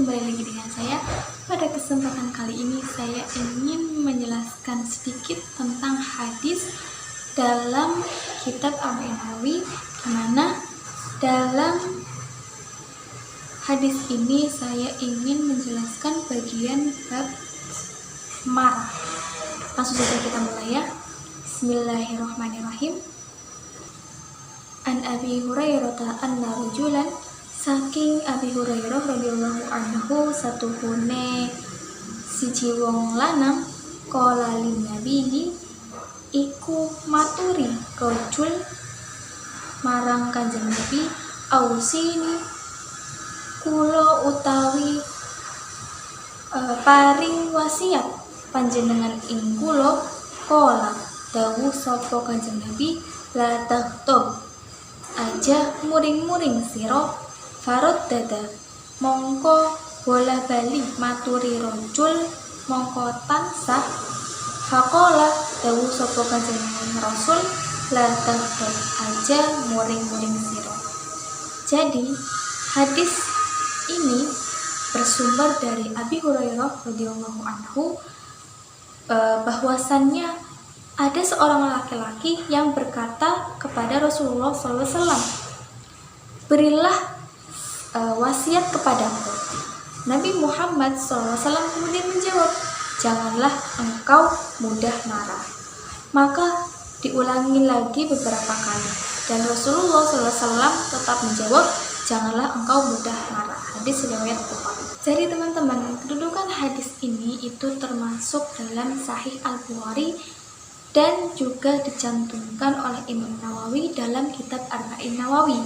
kembali lagi dengan saya. Pada kesempatan kali ini saya ingin menjelaskan sedikit tentang hadis dalam kitab Arba'in Nawawi, di mana dalam hadis ini saya ingin menjelaskan bagian bab marah. Langsung saja kita mulai ya. Bismillahirrahmanirrahim. An Abi Hurairah anna rajulan, saking Abi Hurairah radhiyallahu anhu satuhune siji wong lanang qala lin nabi iku maturi rajul marang Kanjeng Nabi, ausini kula utawi paring wasiat panjenengan ing kula. Qala dawuh sapa Kanjeng Nabi, la taghtab, aja muring-muring sira. Farod dada mongko bola bali maturi rojul mongko tansah. Faqala dawuh sapa Kanjeng Rasul, la taghtab, aja muring-muring sira. Jadi hadis ini bersumber dari Abi Hurairah radhiyallahu anhu, bahwasannya ada seorang laki-laki yang berkata kepada Rasulullah SAW, berilah wasiat kepadaku. Nabi Muhammad SAW kemudian menjawab, janganlah engkau mudah marah. Maka diulangi lagi beberapa kali, dan Rasulullah SAW tetap menjawab, janganlah engkau mudah marah. Hadis riwayat Bukhari. Jadi teman-teman, kedudukan hadis ini itu termasuk dalam Sahih Al-Bukhari dan juga dicantumkan oleh Imam Nawawi dalam kitab Arba'in Nawawi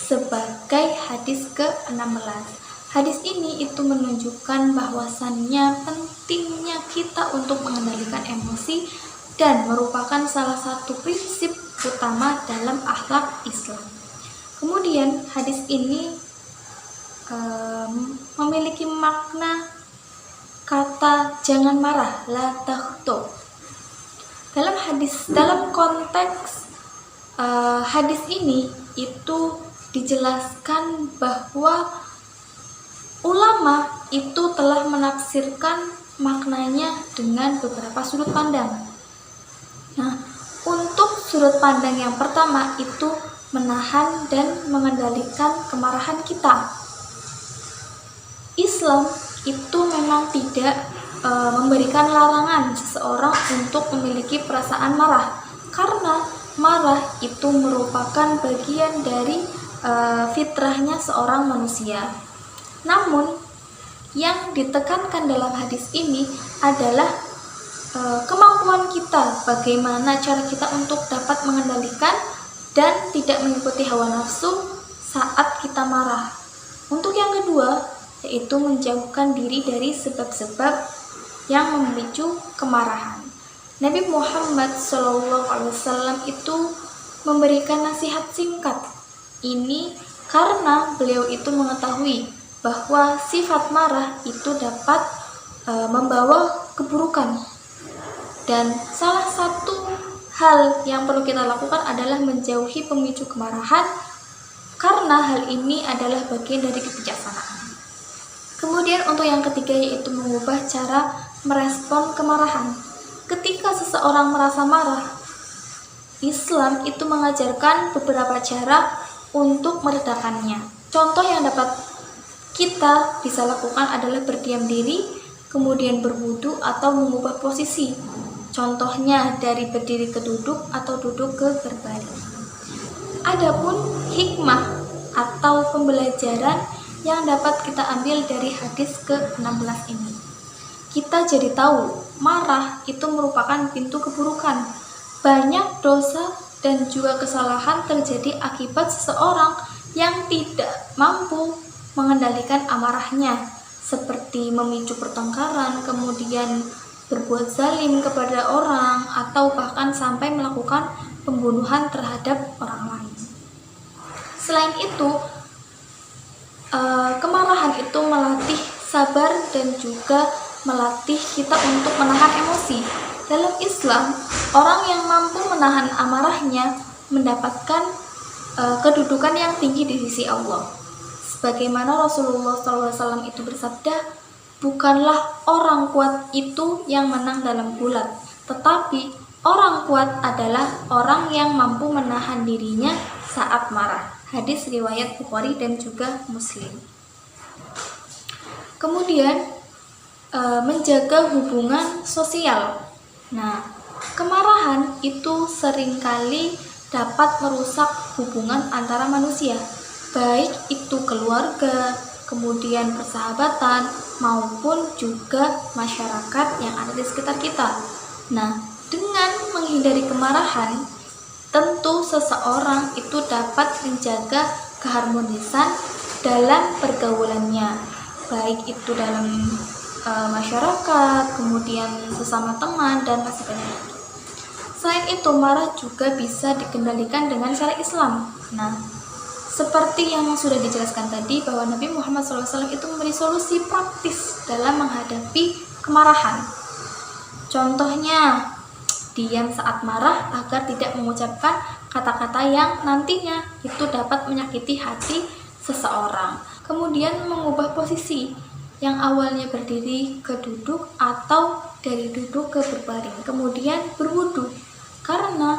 sebagai hadis ke-16. Hadis ini itu menunjukkan bahwasannya pentingnya kita untuk mengendalikan emosi dan merupakan salah satu prinsip utama dalam akhlak Islam. Kemudian hadis ini memiliki makna kata jangan marah, la taghtab. Dalam konteks hadis ini itu dijelaskan bahwa ulama itu telah menafsirkan maknanya dengan beberapa sudut pandang. Nah, untuk sudut pandang yang pertama itu menahan dan mengendalikan kemarahan kita. Islam itu memang tidak memberikan larangan seseorang untuk memiliki perasaan marah, karena marah itu merupakan bagian dari fitrahnya seorang manusia. Namun yang ditekankan dalam hadis ini adalah kemampuan kita, bagaimana cara kita untuk dapat mengendalikan dan tidak mengikuti hawa nafsu saat kita marah. Untuk yang kedua, yaitu menjauhkan diri dari sebab-sebab yang memicu kemarahan. Nabi Muhammad SAW itu memberikan nasihat singkat ini karena beliau itu mengetahui bahwa sifat marah itu dapat membawa keburukan, dan salah satu hal yang perlu kita lakukan adalah menjauhi pemicu kemarahan, karena hal ini adalah bagian dari kebijaksanaan. Kemudian untuk yang ketiga, yaitu mengubah cara merespon kemarahan. Ketika seseorang merasa marah, Islam itu mengajarkan beberapa cara untuk meredakannya. Contoh yang dapat kita bisa lakukan adalah berdiam diri, kemudian berwudu atau mengubah posisi. Contohnya dari berdiri ke duduk atau duduk ke berbaring. Adapun hikmah atau pembelajaran yang dapat kita ambil dari hadis ke-16 ini, kita jadi tahu marah itu merupakan pintu keburukan. Banyak dosa dan juga kesalahan terjadi akibat seseorang yang tidak mampu mengendalikan amarahnya, seperti memicu pertengkaran, kemudian berbuat zalim kepada orang, atau bahkan sampai melakukan pembunuhan terhadap orang lain. Selain itu, kemarahan itu melatih sabar dan juga melatih kita untuk menahan emosi. Dalam Islam, orang yang mampu menahan amarahnya mendapatkan kedudukan yang tinggi di sisi Allah. Sebagaimana Rasulullah SAW itu bersabda, bukanlah orang kuat itu yang menang dalam gulat, tetapi orang kuat adalah orang yang mampu menahan dirinya saat marah. Hadis riwayat Bukhari dan juga Muslim. Kemudian menjaga hubungan sosial. Nah, kemarahan itu seringkali dapat merusak hubungan antara manusia, baik itu keluarga, kemudian persahabatan, maupun juga masyarakat yang ada di sekitar kita. Nah, dengan menghindari kemarahan, tentu seseorang itu dapat menjaga keharmonisan dalam pergaulannya, baik itu dalam masyarakat, kemudian sesama teman, dan masih banyak lagi. Selain itu, marah juga bisa dikendalikan dengan cara Islam. Nah, seperti yang sudah dijelaskan tadi, bahwa Nabi Muhammad SAW itu memberi solusi praktis dalam menghadapi kemarahan. Contohnya, diam saat marah agar tidak mengucapkan kata-kata yang nantinya itu dapat menyakiti hati seseorang. Kemudian mengubah posisi, yang awalnya berdiri ke duduk atau dari duduk ke berbaring, kemudian berwudu. Karena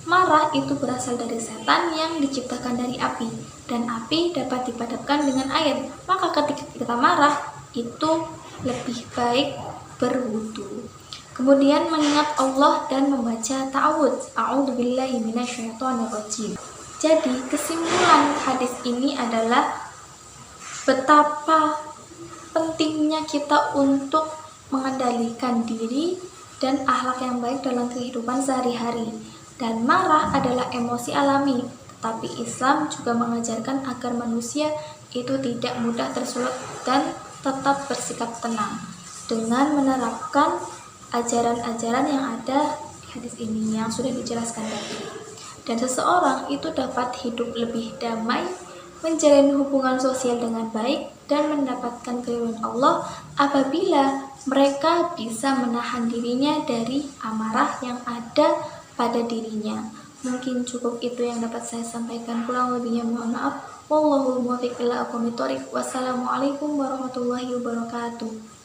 marah itu berasal dari setan yang diciptakan dari api, dan api dapat dipadamkan dengan air. Maka ketika kita marah, itu lebih baik berwudu. Kemudian mengingat Allah dan membaca ta'awudz, a'udzubillahi minasyaitonirrajim. Jadi kesimpulan hadis ini adalah betapa pentingnya kita untuk mengendalikan diri dan akhlak yang baik dalam kehidupan sehari-hari. Dan marah adalah emosi alami, tetapi Islam juga mengajarkan agar manusia itu tidak mudah tersulut dan tetap bersikap tenang dengan menerapkan ajaran-ajaran yang ada di hadis ini yang sudah dijelaskan tadi. Dan seseorang itu dapat hidup lebih damai, menjalin hubungan sosial dengan baik, dan mendapatkan keridhaan Allah apabila mereka bisa menahan dirinya dari amarah yang ada pada dirinya. Mungkin cukup itu yang dapat saya sampaikan, kurang lebihnya mohon maaf. Wallahul muwaffiq ila aqwamit thoriq. Wassalamualaikum warahmatullahi wabarakatuh.